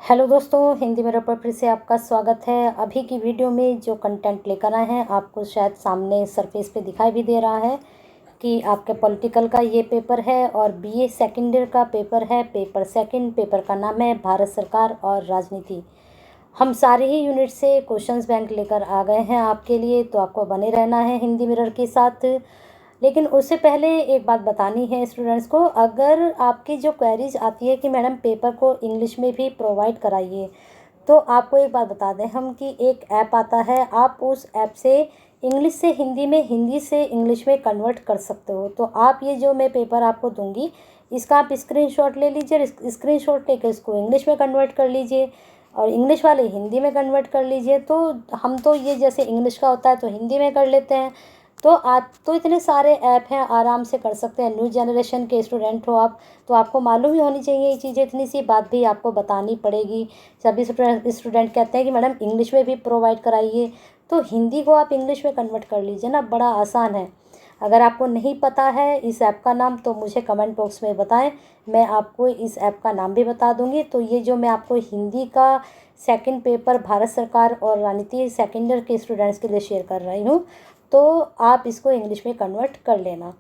Hello दोस्तों, हिंदी मेरे पर फिर से आपका स्वागत है। अभी की वीडियो में जो कंटेंट लेकर आए हैं आपको शायद सामने सरफेस पे दिखाई भी दे रहा है कि आपके पॉलिटिकल का ये पेपर है और बीए सेकेंड ईयर का पेपर है। पेपर सेकंड, पेपर का नाम है भारत सरकार और राजनीति। हम सारे ही यूनिट से क्वेश्चंस बैंक लेकर आ गए हैं आपके लिए, तो आपको बने रहना है हिंदी मिरर के साथ। लेकिन उससे पहले एक बात बतानी है स्टूडेंट्स को, अगर आपकी जो क्वेरीज आती है कि मैडम पेपर को इंग्लिश में भी प्रोवाइड कराइए, तो आपको एक बात बता दें हम कि एक ऐप आता है, आप उस ऐप से इंग्लिश से हिंदी में, हिंदी से इंग्लिश में कन्वर्ट कर सकते हो। तो आप ये जो मैं पेपर आपको दूंगी इसका आप स्क्रीनशॉट ले लीजिए, स्क्रीनशॉट लेकर इसको इंग्लिश में कन्वर्ट कर लीजिए और इंग्लिश वाले हिंदी में कन्वर्ट कर लीजिए। तो हम तो ये जैसे इंग्लिश का होता है तो हिंदी में कर लेते हैं, तो आप तो इतने सारे ऐप हैं, आराम से कर सकते हैं। न्यू जनरेशन के स्टूडेंट हो आप, तो आपको मालूम ही होनी चाहिए ये चीज़ें। इतनी सी बात भी आपको बतानी पड़ेगी। सभी स्टूडेंट कहते हैं कि मैडम इंग्लिश में भी प्रोवाइड कराइए, तो हिंदी को आप इंग्लिश में कन्वर्ट कर लीजिए ना, बड़ा आसान है। अगर आपको नहीं पता है इस ऐप का नाम तो मुझे कमेंट बॉक्स में बताएं, मैं आपको इस ऐप का नाम भी बता दूंगी। तो ये जो मैं आपको हिंदी का सेकंड पेपर भारत सरकार और राजनीति सेकेंड ईयर के स्टूडेंट्स के लिए शेयर कर रही हूँ, तो आप इसको इंग्लिश में कन्वर्ट कर लेना।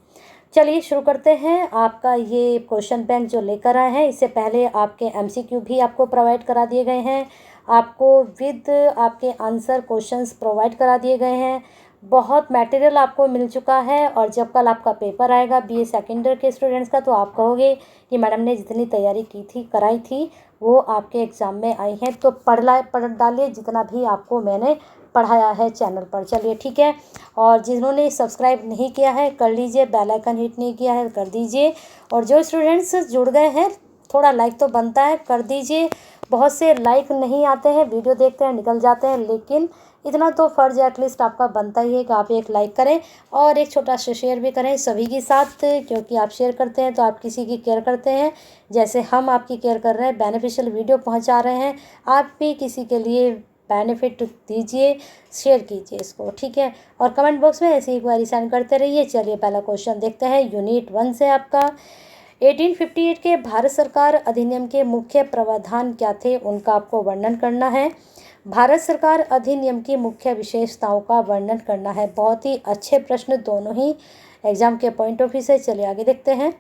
चलिए शुरू करते हैं। आपका ये क्वेश्चन बैंक जो लेकर आए हैं, इससे पहले आपके एमसीक्यू भी आपको प्रोवाइड करा दिए गए हैं, आपको विद आपके आंसर क्वेश्चंस प्रोवाइड करा दिए गए हैं। बहुत मटेरियल आपको मिल चुका है और जब कल आपका पेपर आएगा बीए सेकेंड ईयर के स्टूडेंट्स का, तो आप कहोगे कि मैडम ने जितनी तैयारी की थी, कराई थी, वो आपके एग्ज़ाम में आई है। तो पढ़ डालिए जितना भी आपको मैंने पढ़ाया है चैनल पर। चलिए ठीक है। और जिन्होंने सब्सक्राइब नहीं किया है कर लीजिए, बेल आइकन हिट नहीं किया है कर दीजिए। और जो स्टूडेंट्स जुड़ गए हैं, थोड़ा लाइक तो बनता है, कर दीजिए। बहुत से लाइक नहीं आते हैं, वीडियो देखते हैं निकल जाते हैं, लेकिन इतना तो फ़र्ज़ एटलीस्ट आपका बनता ही है कि आप एक लाइक करें और एक छोटा सा शेयर भी करें सभी के साथ, क्योंकि आप शेयर करते हैं तो आप किसी की केयर करते हैं, जैसे हम आपकी केयर कर रहे हैं, बेनिफिशियल वीडियो पहुंचा रहे हैं। आप भी किसी के लिए बेनिफिट दीजिए, शेयर कीजिए इसको, ठीक है। और कमेंट बॉक्स में ऐसी ही क्वेरी सेंड करते रहिए। चलिए पहला क्वेश्चन देखते हैं, यूनिट 1 से आपका। 1858 के भारत सरकार अधिनियम के मुख्य प्रावधान क्या थे, उनका आपको वर्णन करना है। भारत सरकार अधिनियम की मुख्य विशेषताओं का वर्णन करना है। बहुत ही अच्छे प्रश्न दोनों ही एग्जाम के पॉइंट ऑफ व्यू से। चलिए आगे देखते हैं।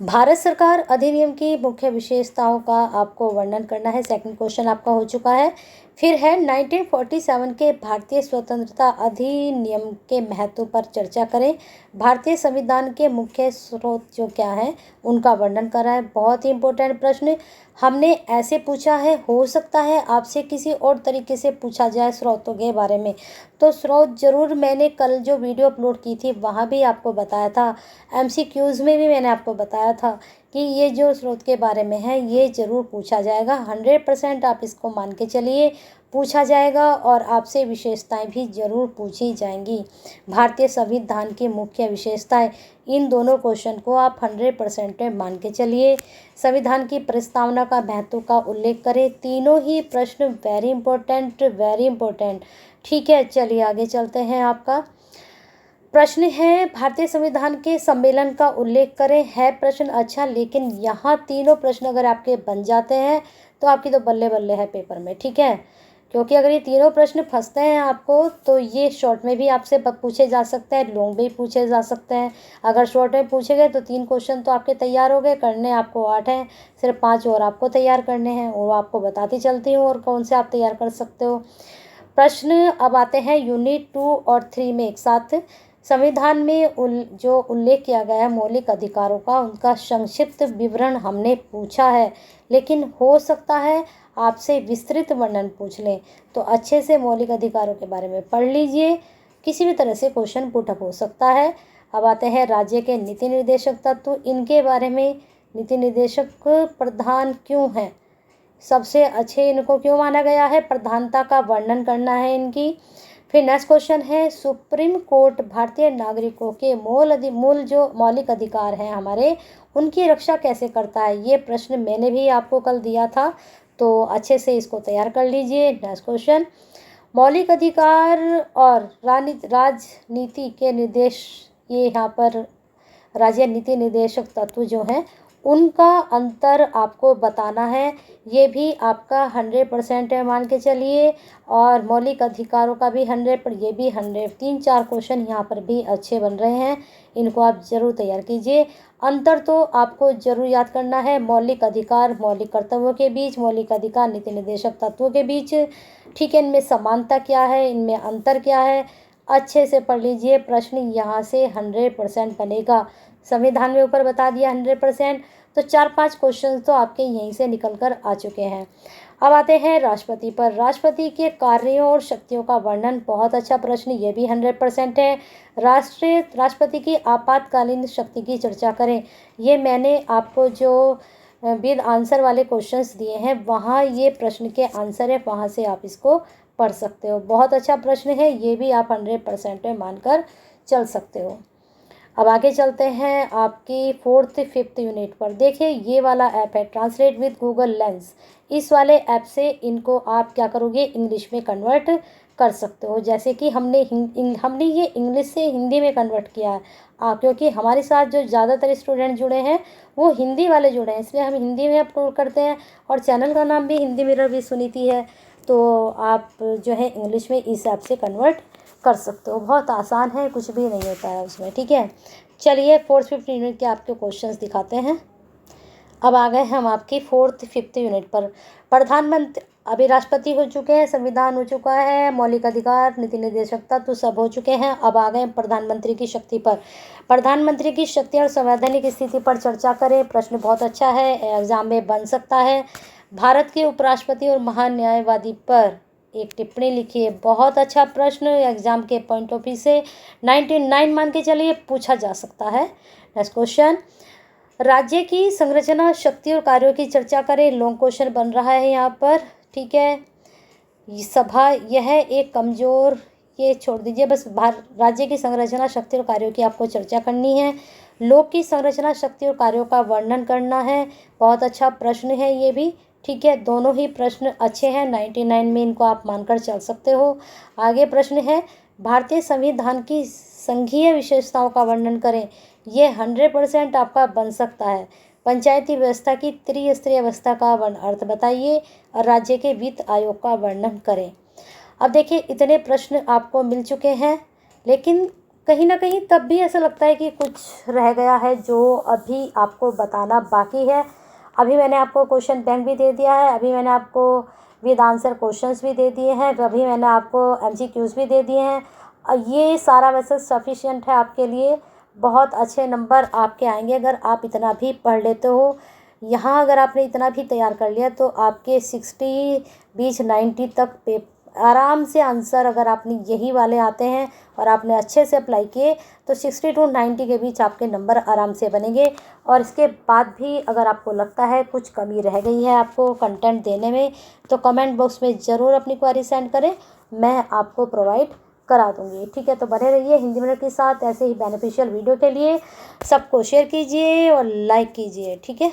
भारत सरकार अधिनियम की मुख्य विशेषताओं का आपको वर्णन करना है। सेकंड क्वेश्चन आपका हो चुका है। फिर है 1947 के भारतीय स्वतंत्रता अधिनियम के महत्व पर चर्चा करें। भारतीय संविधान के मुख्य स्रोत जो क्या है उनका वर्णन करा है। बहुत ही इंपॉर्टेंट प्रश्न हमने ऐसे पूछा है, हो सकता है आपसे किसी और तरीके से पूछा जाए स्रोतों के बारे में, तो स्रोत जरूर मैंने कल जो वीडियो अपलोड की थी वहाँ भी आपको बताया था, एमसीक्यूज़ में भी मैंने आपको बताया था कि ये जो स्रोत के बारे में है ये ज़रूर पूछा जाएगा। 100% आप इसको मान के चलिए, पूछा जाएगा और आपसे विशेषताएं भी ज़रूर पूछी जाएंगी। भारतीय संविधान की मुख्य विशेषताएं, इन दोनों क्वेश्चन को आप 100% में मान के चलिए। संविधान की प्रस्तावना का महत्व का उल्लेख करें। तीनों ही प्रश्न वेरी इंपॉर्टेंट, वेरी इंपॉर्टेंट, ठीक है। चलिए आगे चलते हैं। आपका प्रश्न है भारतीय संविधान के सम्मेलन का उल्लेख करें, है प्रश्न अच्छा, लेकिन यहाँ तीनों प्रश्न अगर आपके बन जाते हैं तो आपकी तो बल्ले बल्ले है पेपर में, ठीक है। क्योंकि अगर ये तीनों प्रश्न फंसते हैं आपको तो ये शॉर्ट में भी आपसे पूछे जा सकते हैं, लॉन्ग में भी पूछे जा सकते हैं। अगर शॉर्ट में पूछे गए तो 3 क्वेश्चन तो आपके तैयार हो गए, करने आपको 8 हैं, सिर्फ 5 और आपको तैयार करने हैं, वो आपको बताती चलती हूँ और कौन से आप तैयार कर सकते हो। प्रश्न अब आते हैं यूनिट 2 और 3 में एक साथ। संविधान में जो उल्लेख किया गया है मौलिक अधिकारों का, उनका संक्षिप्त विवरण हमने पूछा है, लेकिन हो सकता है आपसे विस्तृत वर्णन पूछ लें, तो अच्छे से मौलिक अधिकारों के बारे में पढ़ लीजिए, किसी भी तरह से क्वेश्चन पुटअप हो सकता है। अब आते हैं राज्य के नीति निर्देशक तत्व, इनके बारे में। नीति निर्देशक प्रधान क्यों हैं, सबसे अच्छे इनको क्यों माना गया है, प्रधानता का वर्णन करना है इनकी। फिर नेक्स्ट क्वेश्चन है, सुप्रीम कोर्ट भारतीय नागरिकों के मूल जो मौलिक अधिकार हैं हमारे, उनकी रक्षा कैसे करता है। ये प्रश्न मैंने भी आपको कल दिया था, तो अच्छे से इसको तैयार कर लीजिए। नेक्स्ट क्वेश्चन, मौलिक अधिकार और राजनीति के निर्देश, ये यहाँ पर राज्य नीति निर्देशक तत्व जो हैं उनका अंतर आपको बताना है। ये भी आपका 100% है मान के चलिए। और मौलिक अधिकारों का भी 100 पर, ये भी 100। 3-4 क्वेश्चन यहाँ पर भी अच्छे बन रहे हैं, इनको आप ज़रूर तैयार कीजिए। अंतर तो आपको ज़रूर याद करना है, मौलिक अधिकार मौलिक कर्तव्यों के बीच, मौलिक अधिकार नीति निर्देशक तत्वों के बीच। ठीक है, इनमें समानता क्या है, इनमें अंतर क्या है, अच्छे से पढ़ लीजिए। प्रश्न यहाँ से 100% बनेगा। संविधान में ऊपर बता दिया 100%, तो 4-5 क्वेश्चन तो आपके यहीं से निकल कर आ चुके हैं। अब आते हैं राष्ट्रपति पर। राष्ट्रपति के कार्यों और शक्तियों का वर्णन, बहुत अच्छा प्रश्न, ये भी 100% है। राष्ट्रपति की आपातकालीन शक्ति की चर्चा करें। ये मैंने आपको जो विद आंसर वाले क्वेश्चंस दिए हैं, वहाँ ये प्रश्न के आंसर है, वहाँ से आप इसको पढ़ सकते हो। बहुत अच्छा प्रश्न है, ये भी आप 100% में मानकर चल सकते हो। अब आगे चलते हैं आपकी 4th-5th यूनिट पर। देखिए ये वाला ऐप है ट्रांसलेट विद गूगल लेंस। इस वाले ऐप से इनको आप क्या करोगे, इंग्लिश में कन्वर्ट कर सकते हो। जैसे कि हमने ये इंग्लिश से हिंदी में कन्वर्ट किया है, क्योंकि हमारे साथ जो ज़्यादातर स्टूडेंट जुड़े हैं वो हिंदी वाले जुड़े हैं, इसलिए हम हिंदी में अपलोड करते हैं। और चैनल का नाम भी हिंदी मिरर विद सुनीति है, तो आप जो है इंग्लिश में इस ऐप से कन्वर्ट कर सकते हो। बहुत आसान है, कुछ भी नहीं होता है उसमें। ठीक है, चलिए 4th-5th यूनिट के आपके क्वेश्चंस दिखाते हैं। अब आ गए हम आपकी 4th-5th यूनिट पर। प्रधानमंत्री, अभी राष्ट्रपति हो चुके हैं, संविधान हो चुका है, मौलिक अधिकार नीति निर्देशक तत्व तो सब हो चुके हैं। अब आ गए प्रधानमंत्री की शक्ति पर। प्रधानमंत्री की शक्ति और संवैधानिक स्थिति पर चर्चा करें। प्रश्न बहुत अच्छा है, एग्जाम में बन सकता है। भारत के उपराष्ट्रपति और महान न्यायवादी पर एक टिप्पणी लिखिए। बहुत अच्छा प्रश्न, एग्जाम के पॉइंट ऑफ व्यू से 99 मान के चलिए पूछा जा सकता है। नेक्स्ट क्वेश्चन, राज्य की संरचना शक्ति और कार्यों की चर्चा करें। लॉन्ग क्वेश्चन बन रहा है यहाँ पर। ठीक है, सभा यह एक कमजोर, ये छोड़ दीजिए, बस राज्य की संरचना शक्ति और कार्यों की आपको चर्चा करनी है। लोक की संरचना शक्ति और कार्यों का वर्णन करना है। बहुत अच्छा प्रश्न है ये भी। ठीक है, दोनों ही प्रश्न अच्छे हैं, 99 में इनको आप मानकर चल सकते हो। आगे प्रश्न है, भारतीय संविधान की संघीय विशेषताओं का वर्णन करें। ये 100% आपका बन सकता है। पंचायती व्यवस्था की त्रिस्तरीय व्यवस्था का अर्थ बताइए और राज्य के वित्त आयोग का वर्णन करें। अब देखिए इतने प्रश्न आपको मिल चुके हैं, लेकिन कहीं ना कहीं तब भी ऐसा लगता है कि कुछ रह गया है जो अभी आपको बताना बाकी है। अभी मैंने आपको क्वेश्चन बैंक भी दे दिया है, अभी मैंने आपको विद आंसर क्वेश्चंस भी दे दिए हैं, अभी मैंने आपको MCQs भी दे दिए हैं। ये सारा वैसे सफिशिएंट है आपके लिए। बहुत अच्छे नंबर आपके आएंगे अगर आप इतना भी पढ़ लेते हो। यहाँ अगर आपने इतना भी तैयार कर लिया तो आपके 60 बीच 90 तक आराम से आंसर, अगर आपने यही वाले आते हैं और आपने अच्छे से अप्लाई किए तो 60 to 90 के बीच आपके नंबर आराम से बनेंगे। और इसके बाद भी अगर आपको लगता है कुछ कमी रह गई है आपको कंटेंट देने में, तो कमेंट बॉक्स में ज़रूर अपनी क्वेरी सेंड करें, मैं आपको प्रोवाइड करा दूंगी। ठीक है, तो बने रहिए हिंदी मिनट के साथ। ऐसे ही बेनिफिशियल वीडियो के लिए सबको शेयर कीजिए और लाइक कीजिए। ठीक है।